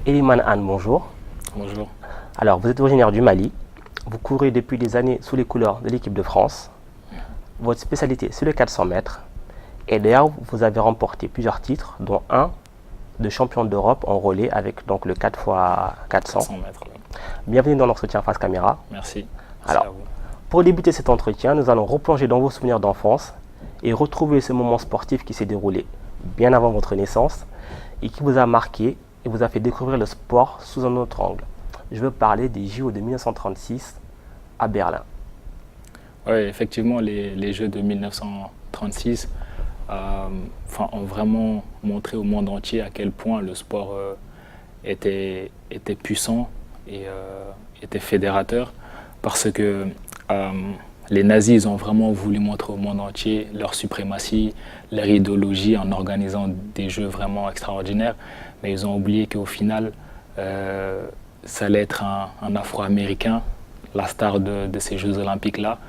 Eliman Anne, bonjour. Bonjour. Alors, vous êtes originaire du Mali. Vous courez depuis des années sous les couleurs de l'équipe de France. Votre spécialité, c'est le 400 mètres. Et d'ailleurs, vous avez remporté plusieurs titres, dont un de champion d'Europe en relais avec donc le 4x400. 100 mètres. Ouais. Bienvenue dans l'entretien face caméra. Merci. Merci Alors, à vous. pour débuter cet entretien, nous allons replonger dans vos souvenirs d'enfance et retrouver ce moment sportif qui s'est déroulé bien avant votre naissance et qui vous a marqué et vous a fait découvrir le sport sous un autre angle. Je veux parler des JO de 1936 à Berlin. Oui, effectivement, les Jeux de 1936 ont vraiment montré au monde entier à quel point le sport était puissant et était fédérateur parce que les nazis ils ont vraiment voulu montrer au monde entier leur suprématie, leur idéologie en organisant des jeux vraiment extraordinaires. Mais ils ont oublié qu'au final, ça allait être un Afro-Américain, la star de ces Jeux olympiques-là.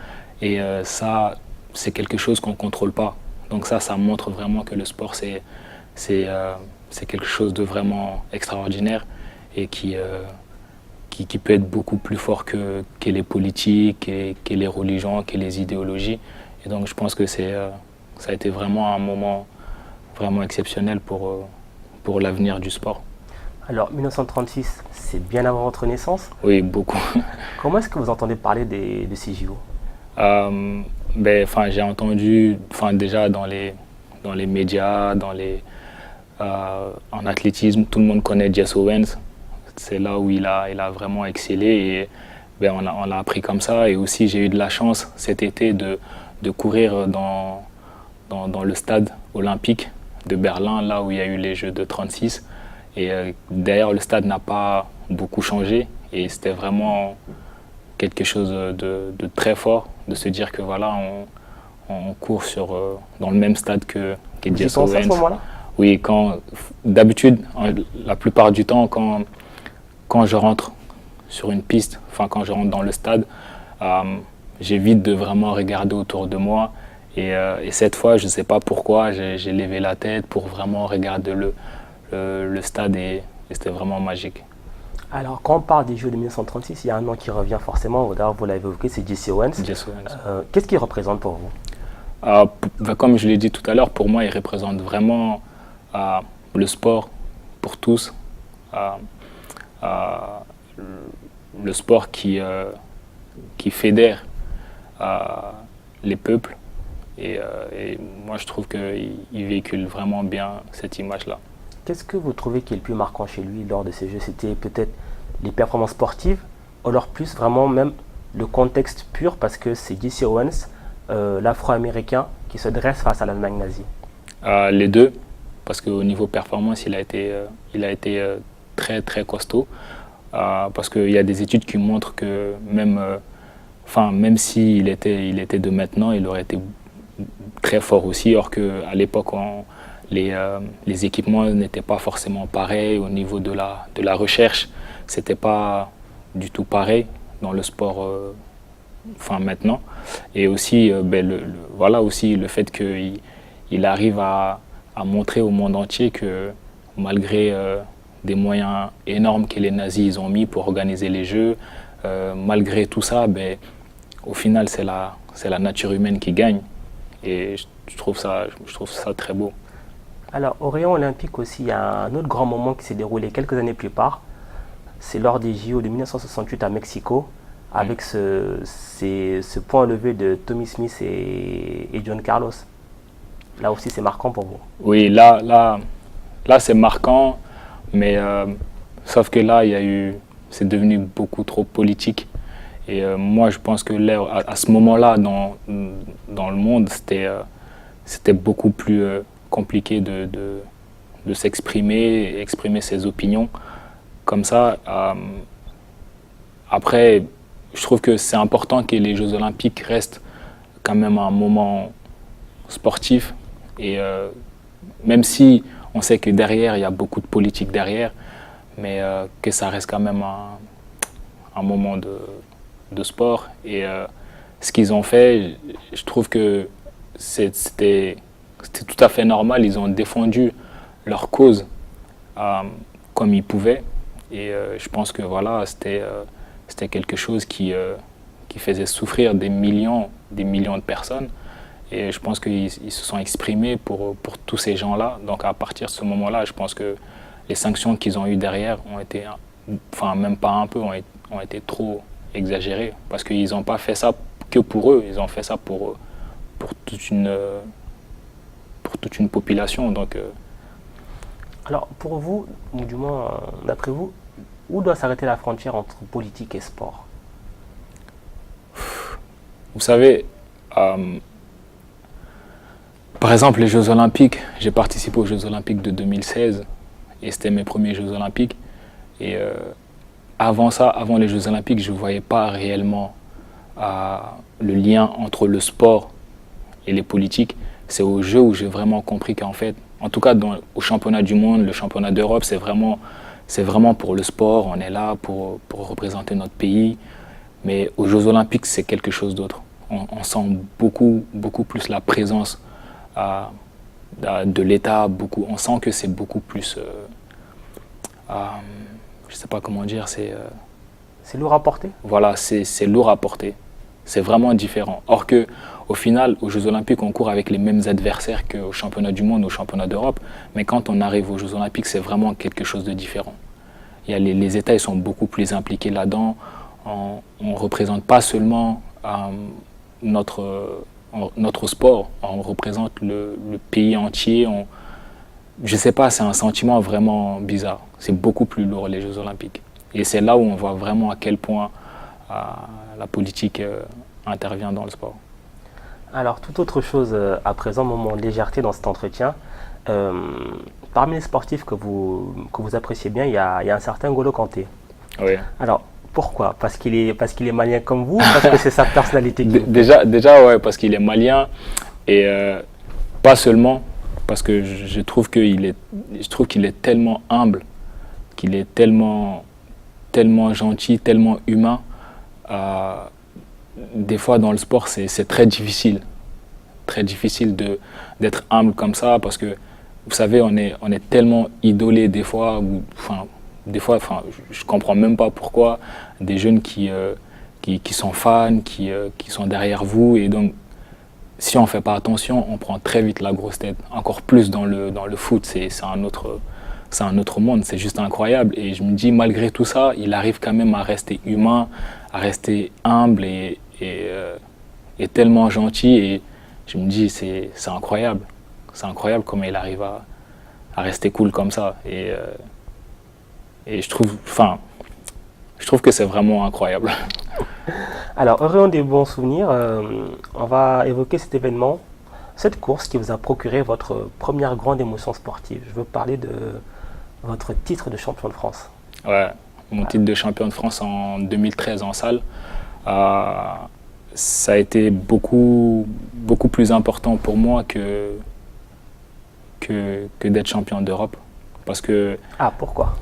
Et ça, c'est quelque chose qu'on ne contrôle pas. Donc ça montre vraiment que le sport, c'est quelque chose de vraiment extraordinaire et qui peut être beaucoup plus fort que les politiques, que les religions, que les idéologies. Et donc je pense que ça a été vraiment un moment vraiment exceptionnel pour l'avenir du sport. Alors, 1936, c'est bien avant votre naissance. Oui, beaucoup. Comment est-ce que vous entendez parler de ces JO? J'ai entendu déjà dans les médias, en athlétisme, tout le monde connaît Jesse Owens. C'est là où il a vraiment excellé et on l'a appris comme ça. Et aussi, j'ai eu de la chance cet été de courir dans le stade olympique de Berlin, là où il y a eu les Jeux de 36. Et d'ailleurs, le stade n'a pas beaucoup changé et c'était vraiment quelque chose de très fort de se dire que voilà, on court dans le même stade que Jesse Owens. À ce moment-là? Oui, d'habitude, la plupart du temps, quand je rentre sur une piste, quand je rentre dans le stade, j'évite de vraiment regarder autour de moi. Et cette fois, je ne sais pas pourquoi, j'ai levé la tête pour vraiment regarder le stade et c'était vraiment magique. Alors, quand on parle des Jeux de 1936, il y a un nom qui revient forcément, d'ailleurs vous l'avez évoqué, c'est Jesse Owens. Jesse Owens. Qu'est-ce qu'il représente pour vous? Comme je l'ai dit tout à l'heure, pour moi, il représente vraiment le sport pour tous. Le sport qui fédère les peuples. Et moi, je trouve qu'il véhicule vraiment bien cette image-là. Qu'est-ce que vous trouvez qui est le plus marquant chez lui lors de ces Jeux? C'était peut-être les performances sportives, ou alors plus vraiment même le contexte pur, parce que c'est Jesse Owens, l'Afro-Américain, qui se dresse face à l'Allemagne nazie. Les deux, parce qu'au niveau performance, il a été très très costaud. Parce qu'il y a des études qui montrent que même s'il était de maintenant, il aurait été très fort aussi, or qu'à l'époque, les équipements n'étaient pas forcément pareils au niveau de la recherche. C'était pas du tout pareil dans le sport maintenant. Et aussi, aussi le fait qu'il arrive à montrer au monde entier que malgré des moyens énormes que les nazis ont mis pour organiser les Jeux, malgré tout ça, au final, c'est la nature humaine qui gagne. Et je trouve ça très beau. Alors, au rayon olympique aussi, il y a un autre grand moment qui s'est déroulé quelques années plus tard. C'est lors des JO de 1968 à Mexico, avec ce point levé de Tommy Smith et John Carlos. Là aussi, c'est marquant pour vous. Oui, là c'est marquant, mais sauf que là, c'est devenu beaucoup trop politique. Et moi, je pense que à ce moment-là, dans le monde, c'était beaucoup plus compliqué de s'exprimer, exprimer ses opinions comme ça. Après, je trouve que c'est important que les Jeux Olympiques restent quand même un moment sportif. Et même si on sait que derrière, il y a beaucoup de politique derrière, mais que ça reste quand même un moment de sport. Et ce qu'ils ont fait, je trouve que c'était tout à fait normal. Ils ont défendu leur cause comme ils pouvaient. Et je pense que voilà, c'était quelque chose qui faisait souffrir des millions de personnes. Et je pense qu'ils se sont exprimés pour tous ces gens-là. Donc à partir de ce moment-là, je pense que les sanctions qu'ils ont eues derrière ont été, enfin même pas un peu, ont été trop exagérées. Parce qu'ils n'ont pas fait ça que pour eux, ils ont fait ça pour toute une population. Donc, Alors, pour vous, ou du moins d'après vous, où doit s'arrêter la frontière entre politique et sport? vous savez, par exemple, les Jeux Olympiques, j'ai participé aux Jeux Olympiques de 2016 et c'était mes premiers Jeux Olympiques. Et avant ça, avant les Jeux Olympiques, je ne voyais pas réellement le lien entre le sport et les politiques. C'est aux Jeux où j'ai vraiment compris qu'en fait, en tout cas au championnat du monde, le championnat d'Europe, c'est vraiment pour le sport. On est là pour représenter notre pays. Mais aux Jeux Olympiques, c'est quelque chose d'autre. On sent beaucoup plus la présence de l'État. On sent que c'est beaucoup plus... je ne sais pas comment dire, C'est lourd à porter? voilà, c'est lourd à porter. C'est vraiment différent. Or que, au final, aux Jeux Olympiques, on court avec les mêmes adversaires qu'au championnat du monde, au championnat d'Europe. Mais quand on arrive aux Jeux Olympiques, c'est vraiment quelque chose de différent. Il y a les États, ils sont beaucoup plus impliqués là-dedans. On ne représente pas seulement notre sport, on représente le pays entier. Je ne sais pas, c'est un sentiment vraiment bizarre. C'est beaucoup plus lourd, les Jeux Olympiques. Et c'est là où on voit vraiment à quel point la politique intervient dans le sport. Alors, toute autre chose à présent, moment de légèreté dans cet entretien. Parmi les sportifs que vous appréciez bien, il y a un certain N'Golo Kanté. Oui. Alors, pourquoi? Parce qu'il est malien comme vous ou parce que c'est sa personnalité qui... Déjà, ouais, parce qu'il est malien et pas seulement parce que je trouve qu'il est tellement humble, qu'il est tellement gentil, tellement humain. Des fois dans le sport, c'est très difficile d'être humble comme ça parce que vous savez, on est tellement idolé des fois, je comprends même pas pourquoi des jeunes qui sont fans, qui sont derrière vous, et donc si on fait pas attention, on prend très vite la grosse tête. Encore plus dans le foot, c'est un autre monde, c'est juste incroyable. Et je me dis, malgré tout ça, il arrive quand même à rester humain, à rester humble et tellement gentil. Et je me dis, c'est incroyable. C'est incroyable comment il arrive à rester cool comme ça. Et je trouve que c'est vraiment incroyable. Alors, ayant des bons souvenirs, on va évoquer cet événement, cette course qui vous a procuré votre première grande émotion sportive. Je veux parler de votre titre de champion de France. Ouais, mon titre de champion de France en 2013 en salle, ça a été beaucoup plus important pour moi que d'être champion d'Europe. Parce que, pourquoi?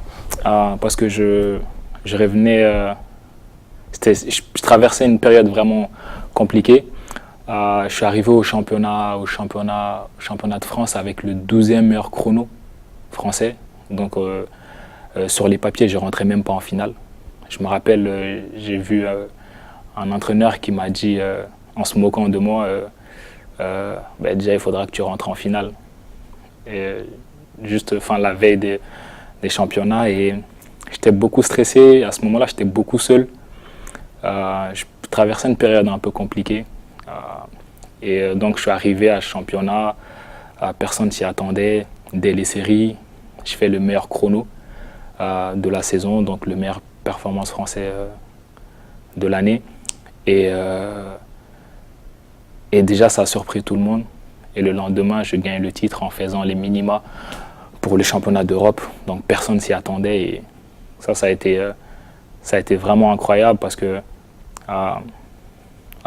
Parce que je revenais... je traversais une période vraiment compliquée. Je suis arrivé au championnat de France avec le 12e meilleur chrono français. Donc sur les papiers, je ne rentrais même pas en finale. Je me rappelle, j'ai vu un entraîneur qui m'a dit, en se moquant de moi, déjà il faudra que tu rentres en finale. Et juste la veille des championnats, et j'étais beaucoup stressé. À ce moment-là, j'étais beaucoup seul. Je traversais une période un peu compliquée. Et donc je suis arrivé à ce championnat, personne s'y attendait. Dès les séries, je fais le meilleur chrono de la saison, donc le meilleur performance français de l'année. Et déjà, ça a surpris tout le monde. Et le lendemain, je gagne le titre en faisant les minima pour le championnat d'Europe. Donc personne s'y attendait. Et ça a été vraiment incroyable parce que à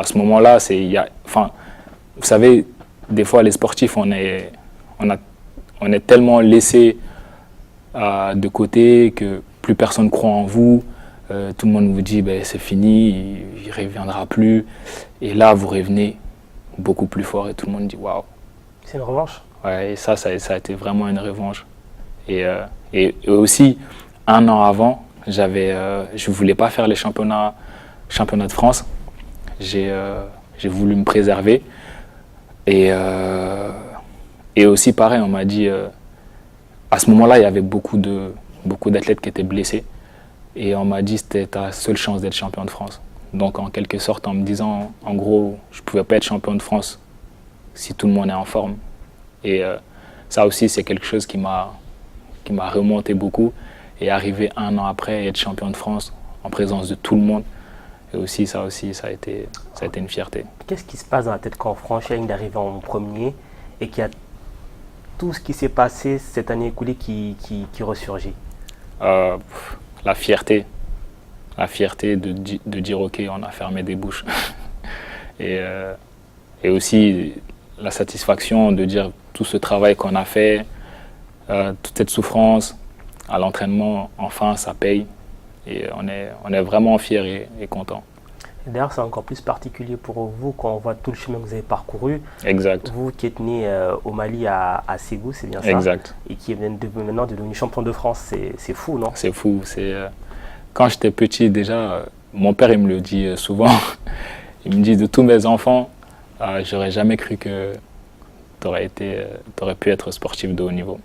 ce moment-là, vous savez, des fois les sportifs, on est tellement laissés de côté que plus personne croit en vous. Tout le monde vous dit c'est fini, il ne reviendra plus. Et là, vous revenez beaucoup plus fort et tout le monde dit waouh. C'est une revanche? Ouais, et ça a été vraiment une revanche. Et aussi, un an avant, je voulais pas faire les championnats de France. J'ai voulu me préserver. Et aussi, pareil, on m'a dit, à ce moment-là, il y avait beaucoup d'athlètes qui étaient blessés. Et on m'a dit, c'était ta seule chance d'être champion de France. Donc, en quelque sorte, en me disant, en gros, je ne pouvais pas être champion de France si tout le monde est en forme. Et ça aussi, c'est quelque chose qui m'a remonté beaucoup. Et arriver un an après, être champion de France en présence de tout le monde, et aussi, ça a été une fierté. Qu'est-ce qui se passe dans la tête quand on franchit la ligne d'arrivée en premier et qu'il y a tout ce qui s'est passé cette année écoulée qui ressurgit? La fierté. La fierté de dire ok, on a fermé des bouches. et aussi la satisfaction de dire tout ce travail qu'on a fait, toute cette souffrance à l'entraînement, enfin ça paye. Et on est vraiment fiers et contents. D'ailleurs, c'est encore plus particulier pour vous quand on voit tout le chemin que vous avez parcouru. Exact. Vous qui êtes né au Mali, à Ségou, c'est bien ça? Exact. Et qui est maintenant devenu champion de France, c'est fou, non? C'est fou. Quand j'étais petit, déjà, mon père il me le dit souvent. Il me dit de tous mes enfants, j'aurais jamais cru que tu aurais pu être sportif de haut niveau.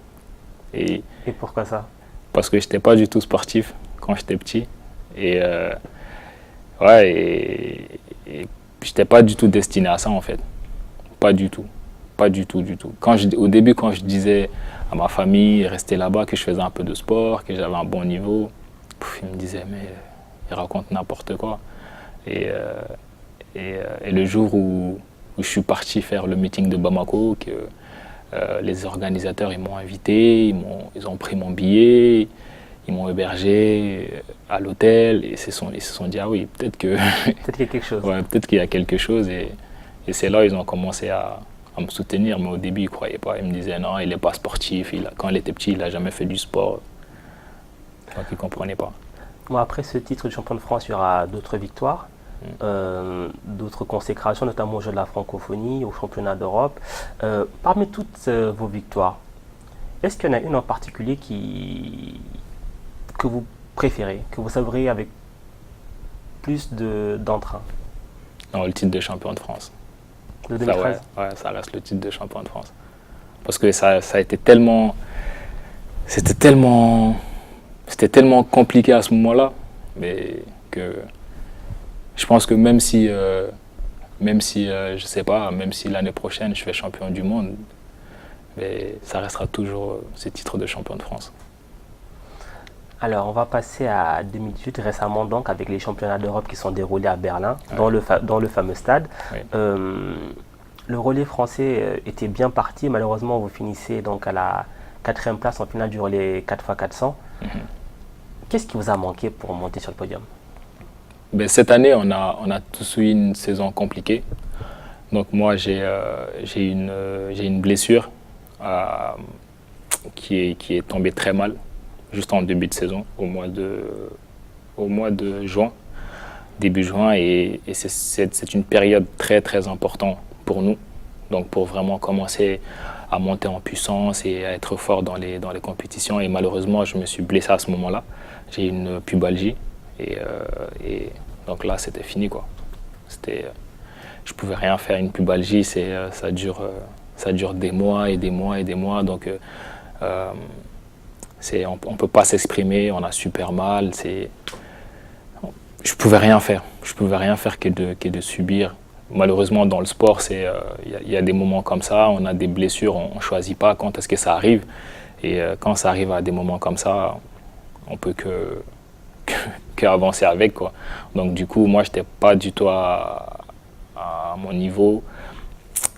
Et pourquoi ça? Parce que je n'étais pas du tout sportif quand j'étais petit. Et je n'étais pas du tout destiné à ça en fait. Pas du tout. Pas du tout, du tout. Au début, quand je disais à ma famille, rester là-bas, que je faisais un peu de sport, que j'avais un bon niveau, ils me disaient, mais il raconte n'importe quoi. Et le jour où je suis parti faire le meeting de Bamako, que les organisateurs ils m'ont invité, ils ont pris mon billet, ils m'ont hébergé à l'hôtel et ils se sont dit, ah oui, peut-être qu'il y a quelque chose. Ouais, peut-être qu'il y a quelque chose. Et c'est là ils ont commencé à me soutenir, mais au début ils ne croyaient pas. Ils me disaient, non, il n'est pas sportif, quand il était petit, il n'a jamais fait du sport. Donc ils ne comprenaient pas. Bon, après ce titre de champion de France, il y aura d'autres victoires, d'autres consécrations, notamment aux Jeux de la francophonie, au championnat d'Europe. Parmi toutes vos victoires, est-ce qu'il y en a une en particulier que vous préférez, que vous savrez avec plus d'entrain? Non, le titre de champion de France. De 2013? Ouais, ça reste le titre de champion de France. Parce que ça a été tellement... C'était tellement compliqué à ce moment-là, mais que je pense que même si je sais pas, même si l'année prochaine je fais champion du monde, mais ça restera toujours ce titre de champion de France. Alors, on va passer à 2018, récemment donc, avec les championnats d'Europe qui sont déroulés à Berlin, Ouais. dans le fameux stade. Oui. Le relais français était bien parti. Malheureusement, vous finissez donc à la 4e place en finale du relais 4x400. Qu'est-ce qui vous a manqué pour monter sur le podium? Ben, cette année, on a tous eu une saison compliquée. Donc moi, j'ai une blessure qui est tombée très mal, juste en début de saison, au mois de juin, début juin. Et c'est une période très, très importante pour nous. Donc pour vraiment commencer à monter en puissance et à être fort dans les compétitions. Et malheureusement, je me suis blessé à ce moment-là. J'ai une pubalgie. Et donc là, c'était fini, quoi. Je pouvais rien faire. Une pubalgie, ça dure des mois et des mois et des mois. Donc on peut pas s'exprimer. On a super mal. Je pouvais rien faire. Je pouvais rien faire que de subir. Malheureusement, dans le sport, il y a des moments comme ça. On a des blessures. On choisit pas quand est-ce que ça arrive. Et quand ça arrive à des moments comme ça, on peut qu'avancer avec, quoi. Donc du coup, moi, j'étais pas du tout à mon niveau.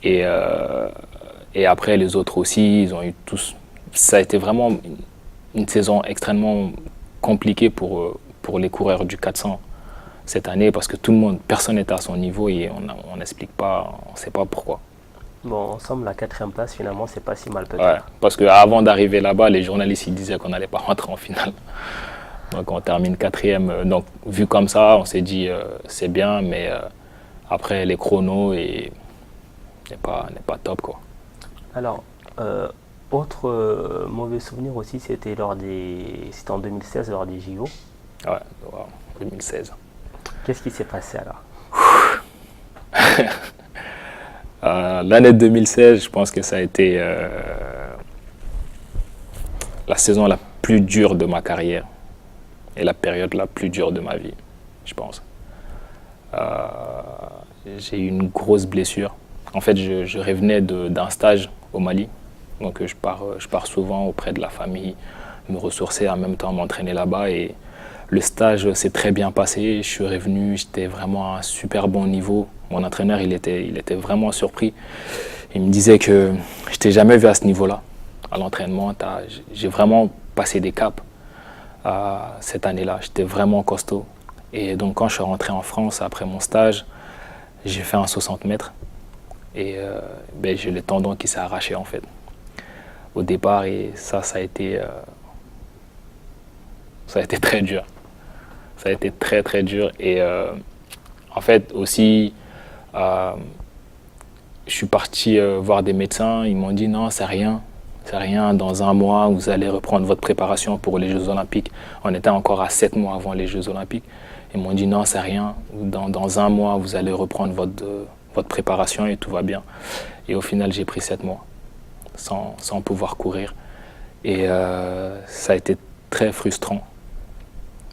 Et après, les autres aussi, ils ont eu tous... Ça a été vraiment une saison extrêmement compliquée pour les coureurs du 400 cette année, parce que personne n'était à son niveau et on n'explique pas, on ne sait pas pourquoi. Bon, ensemble, la 4e place, finalement, c'est pas si mal peut-être. Ouais, parce qu'avant d'arriver là-bas, les journalistes ils disaient qu'on n'allait pas rentrer en finale. Donc on termine 4e. Donc vu comme ça, on s'est dit c'est bien, mais après les chronos n'est pas top, quoi. Alors, autre mauvais souvenir aussi, c'était en 2016 lors des JO. Ouais, wow, 2016. Qu'est-ce qui s'est passé alors? L'année 2016, je pense que ça a été la saison la plus dure de ma carrière et la période la plus dure de ma vie, je pense. J'ai eu une grosse blessure. En fait, je revenais d'un stage au Mali. Donc je pars souvent auprès de la famille, me ressourcer, en même temps m'entraîner là-bas. Et le stage s'est très bien passé. Je suis revenu, j'étais vraiment à un super bon niveau. Mon entraîneur, il était vraiment surpris. Il me disait que je t'ai jamais vu à ce niveau-là. À l'entraînement, j'ai vraiment passé des caps cette année-là. J'étais vraiment costaud. Et donc quand je suis rentré en France après mon stage, j'ai fait un 60 mètres. Et j'ai le tendon qui s'est arraché en fait au départ, et ça a été très dur. Ça a été très très dur. Et en fait aussi, je suis parti voir des médecins. Ils m'ont dit non, c'est rien, dans un mois vous allez reprendre votre préparation pour les Jeux Olympiques. On était encore à 7 mois avant les Jeux Olympiques. Ils m'ont dit non, c'est rien, dans un mois vous allez reprendre votre préparation et tout va bien. Et au final, j'ai pris 7 mois sans pouvoir courir. Et ça a été très frustrant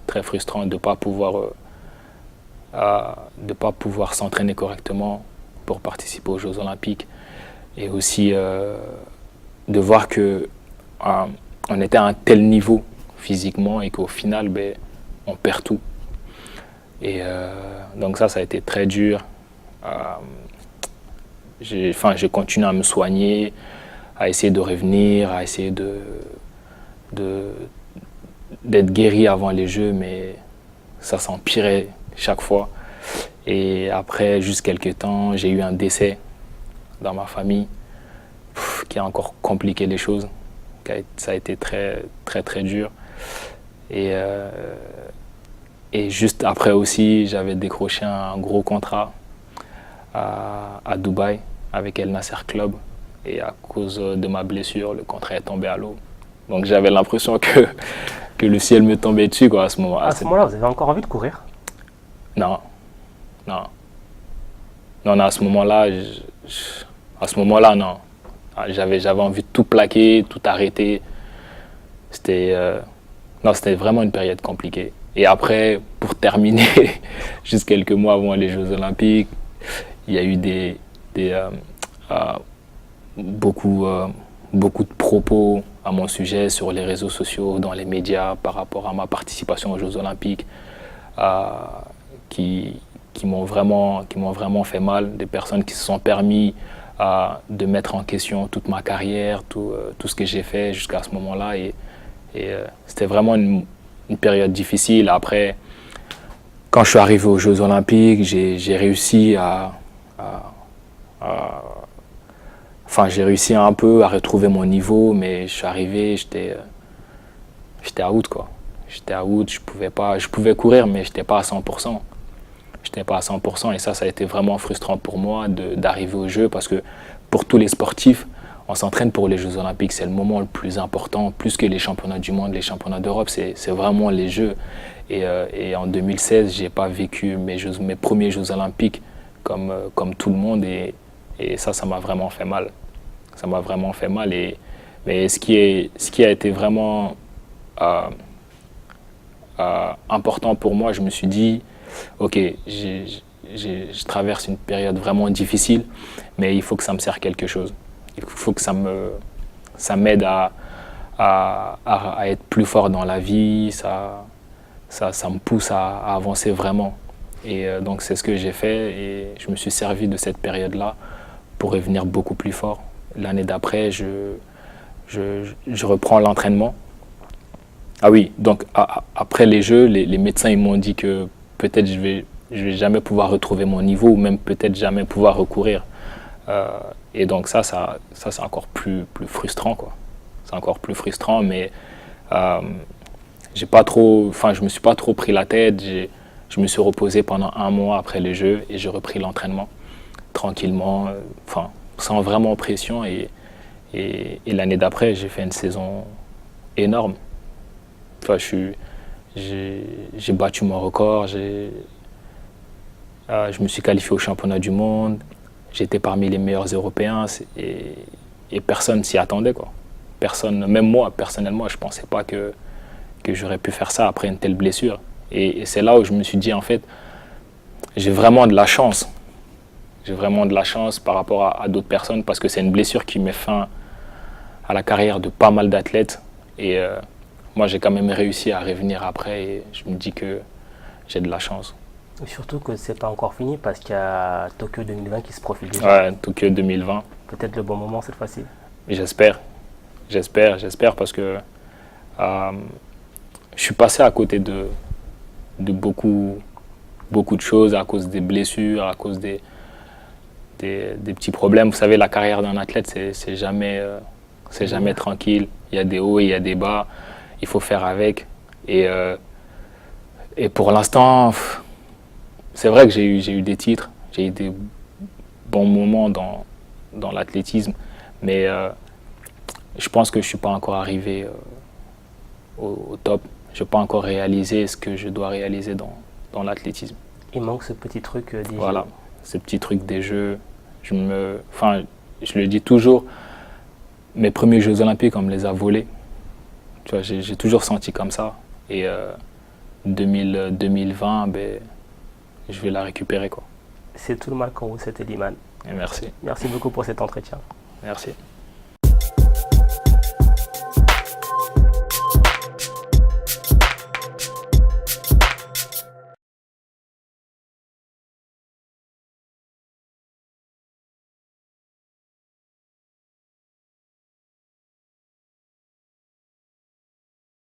de ne pas pouvoir s'entraîner correctement pour participer aux Jeux Olympiques. Et aussi de voir qu'on était à un tel niveau physiquement et qu'au final, on perd tout. Et donc ça a été très dur. J'ai continué à me soigner, à essayer de revenir, à essayer d'être guéri avant les Jeux, mais ça s'empirait chaque fois. Et après, juste quelques temps, j'ai eu un décès dans ma famille qui a encore compliqué les choses. Ça a été très, très, très dur. Et juste après aussi, j'avais décroché un gros contrat à Dubaï avec El Nasser Club. Et à cause de ma blessure, le contrat est tombé à l'eau. Donc j'avais l'impression que le ciel me tombait dessus quoi, à ce moment-là. À ce moment-là, vous avez encore envie de courir? Non, à ce moment-là, non. J'avais envie de tout plaquer, tout arrêter. C'était vraiment une période compliquée. Et après, pour terminer, juste quelques mois avant les Jeux Olympiques, il y a eu beaucoup de propos à mon sujet sur les réseaux sociaux, dans les médias, par rapport à ma participation aux Jeux Olympiques, qui m'ont vraiment fait mal. Des personnes qui se sont permis de mettre en question toute ma carrière, tout ce que j'ai fait jusqu'à ce moment-là. Et c'était vraiment une période difficile. Après, quand je suis arrivé aux Jeux Olympiques, j'ai réussi j'ai réussi un peu à retrouver mon niveau, mais je suis arrivé, j'étais out quoi. J'étais out, je pouvais courir, mais j'étais pas à 100%. J'étais pas à 100% et ça a été vraiment frustrant pour moi d'arriver aux Jeux, parce que pour tous les sportifs, on s'entraîne pour les Jeux Olympiques, c'est le moment le plus important, plus que les championnats du monde, les championnats d'Europe, c'est vraiment les Jeux. Et en 2016, j'ai pas vécu mes premiers Jeux Olympiques comme tout le monde, et ça m'a vraiment fait mal. Ça m'a vraiment fait mal. Mais ce qui a été vraiment important pour moi, je me suis dit, ok, je traverse une période vraiment difficile, mais il faut que ça me serve quelque chose. Il faut que ça m'aide à être plus fort dans la vie, ça me pousse à avancer vraiment. Et donc c'est ce que j'ai fait, et je me suis servi de cette période-là pour revenir beaucoup plus fort. L'année d'après, je reprends l'entraînement. Ah oui, donc après les Jeux, les médecins ils m'ont dit que peut-être je vais jamais pouvoir retrouver mon niveau, ou même peut-être jamais pouvoir recourir. Et donc ça c'est encore plus frustrant quoi. C'est encore plus frustrant, mais je me suis pas trop pris la tête. Je me suis reposé pendant un mois après les Jeux et j'ai repris l'entraînement tranquillement, sans vraiment pression. Et l'année d'après, j'ai fait une saison énorme. j'ai battu mon record, je me suis qualifié au championnat du monde, j'étais parmi les meilleurs Européens et personne s'y attendait, quoi. Personne, même moi, personnellement, je ne pensais pas que j'aurais pu faire ça après une telle blessure. Et c'est là où je me suis dit, en fait, j'ai vraiment de la chance. J'ai vraiment de la chance par rapport à d'autres personnes parce que c'est une blessure qui met fin à la carrière de pas mal d'athlètes. Et moi, j'ai quand même réussi à revenir après et je me dis que j'ai de la chance. Surtout que c'est pas encore fini parce qu'il y a Tokyo 2020 qui se profile déjà. Ouais, Tokyo 2020. Peut-être le bon moment cette fois-ci. J'espère parce que je suis passé à côté de beaucoup de choses à cause des blessures, à cause des petits problèmes. Vous savez, la carrière d'un athlète, c'est jamais tranquille. Il y a des hauts et il y a des bas. Il faut faire avec. Et pour l'instant, c'est vrai que j'ai eu des titres, j'ai eu des bons moments dans l'athlétisme, mais je pense que je ne suis pas encore arrivé au top. Je n'ai pas encore réalisé ce que je dois réaliser dans l'athlétisme. Il manque ce petit truc des Voilà, Jeux. ce petit truc des Jeux. Je le dis toujours, mes premiers Jeux Olympiques, on me les a volés. Tu vois, j'ai toujours senti comme ça. Et 2020, ben, je vais la récupérer, quoi. C'est tout le mal qu'on vous souhaite, Eliman. Et merci. Merci beaucoup pour cet entretien. Merci.